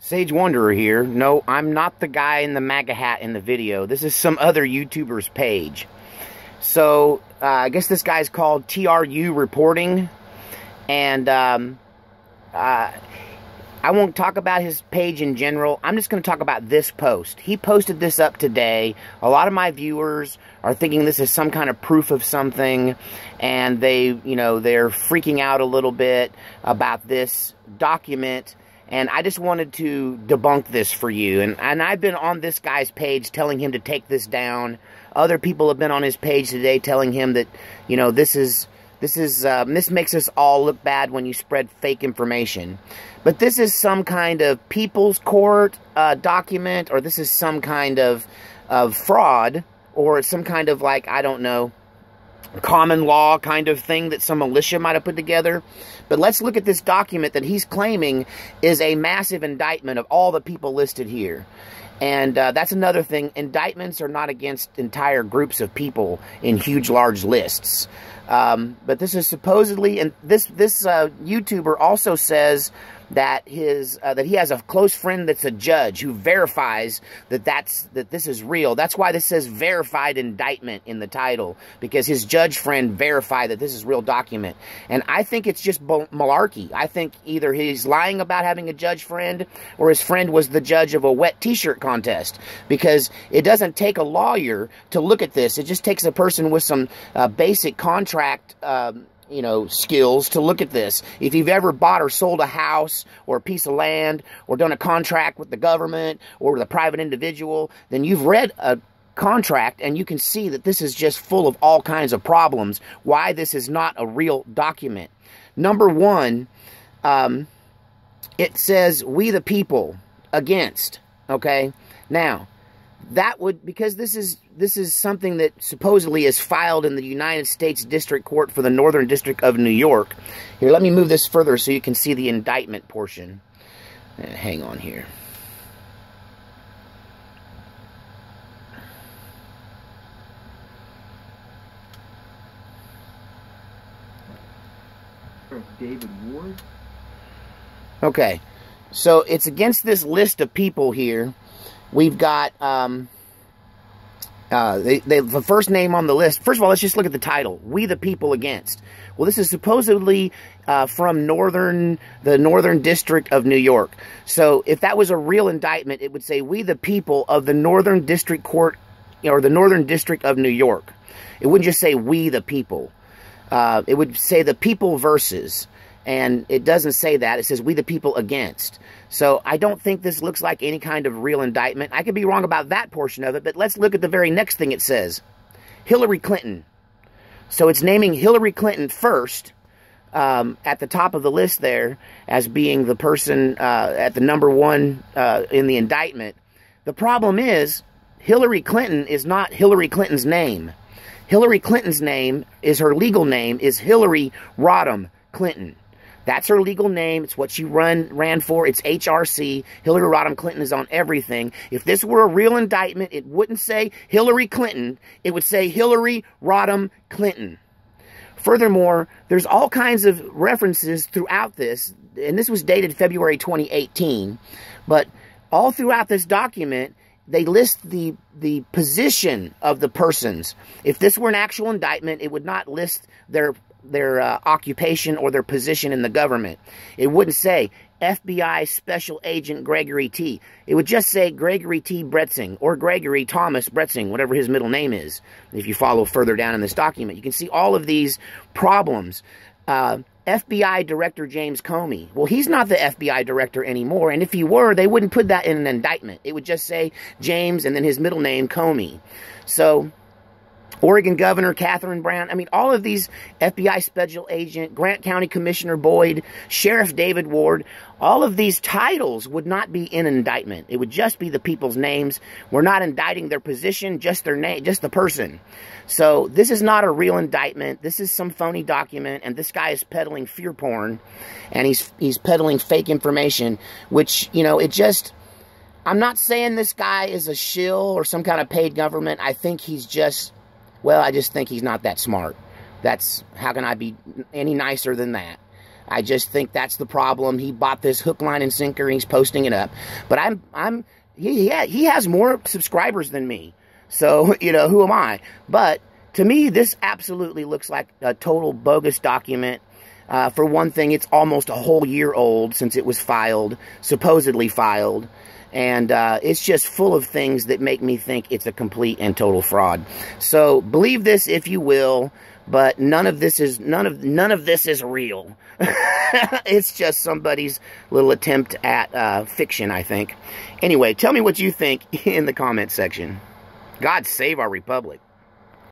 Sage Wanderer here. No, I'm not the guy in the MAGA hat in the video. This is some other YouTuber's page. So, I guess this guy's called TRU Reporting. And, I won't talk about his page in general. I'm just going to talk about this post. He posted this up today. A lot of my viewers are thinking this is some kind of proof of something. And they're freaking out a little bit about this document. And I just wanted to debunk this for you. And I've been on this guy's page telling him to take this down. Other people have been on his page today telling him that, this makes us all look bad when you spread fake information. But this is some kind of people's court document, or this is some kind of fraud, or some kind of, I don't know, common law kind of thing that some militia might have put together. But let's look at this document that he's claiming is a massive indictment of all the people listed here. And that's another thing. Indictments are not against entire groups of people in huge, large lists. But this is supposedly, and this YouTuber also says that that he has a close friend that's a judge who verifies that this is real. That's why this says verified indictment in the title, because his judge friend verified that this is real document. And I think it's just malarkey. I think either he's lying about having a judge friend, or his friend was the judge of a wet t-shirt contest, because it doesn't take a lawyer to look at this. It just takes a person with some basic contract skills to look at this. If you've ever bought or sold a house or a piece of land, or done a contract with the government or with a private individual, then you've read a contract and you can see that this is just full of all kinds of problems. Why this is not a real document. Number one, it says, "We the people against." Okay? Now, that would, because this is something that supposedly is filed in the United States District Court for the Northern District of New York. Here, let me move this further so you can see the indictment portion. Hang on here. David Ward? Okay, so it's against this list of people here. We've got the first name on the list. First of all, let's just look at the title. "We the people against." Well, this is supposedly from the Northern District of New York. So if that was a real indictment, it would say, "We the people of the Northern District Court," or the Northern District of New York. It wouldn't just say "we the people." It would say "the people versus." And it doesn't say that. It says "we the people against." So I don't think this looks like any kind of real indictment. I could be wrong about that portion of it, but let's look at the very next thing it says. Hillary Clinton. So it's naming Hillary Clinton first at the top of the list there as being the person at the number one in the indictment. The problem is Hillary Clinton is not Hillary Clinton's name. Hillary Clinton's name is, her legal name is Hillary Rodham Clinton. That's her legal name. It's what she ran for. It's HRC. Hillary Rodham Clinton is on everything. If this were a real indictment, it wouldn't say Hillary Clinton. It would say Hillary Rodham Clinton. Furthermore, there's all kinds of references throughout this, and this was dated February 2018, but all throughout this document, they list the position of the persons. If this were an actual indictment, it would not list their occupation or their position in the government. It wouldn't say FBI Special Agent Gregory T. It would just say Gregory T. Bretzing, or Gregory Thomas Bretzing, whatever his middle name is. If you follow further down in this document, you can see all of these problems. FBI Director James Comey. Well, he's not the FBI director anymore, and if he were, they wouldn't put that in an indictment. It would just say James and then his middle name, Comey. So, Oregon Governor Catherine Brown. I mean, all of these, FBI Special Agent, Grant County Commissioner Boyd, Sheriff David Ward, all of these titles would not be in an indictment. It would just be the people's names. We're not indicting their position, just their name, just the person. So this is not a real indictment. This is some phony document, and this guy is peddling fear porn, and he's peddling fake information, which, it just, I'm not saying this guy is a shill or some kind of paid government. I think he's just, well, I just think he's not that smart. How can I be any nicer than that? I just think that's the problem. He bought this hook, line, and sinker, and he's posting it up. But he has more subscribers than me. So, you know, who am I? But to me, this absolutely looks like a total bogus document. For one thing, it's almost a whole year old since it was filed, supposedly filed. And it's just full of things that make me think it's a complete and total fraud. So believe this if you will, but none of this is real. It's just somebody's little attempt at fiction, I think. Anyway, tell me what you think in the comments section. God save our republic.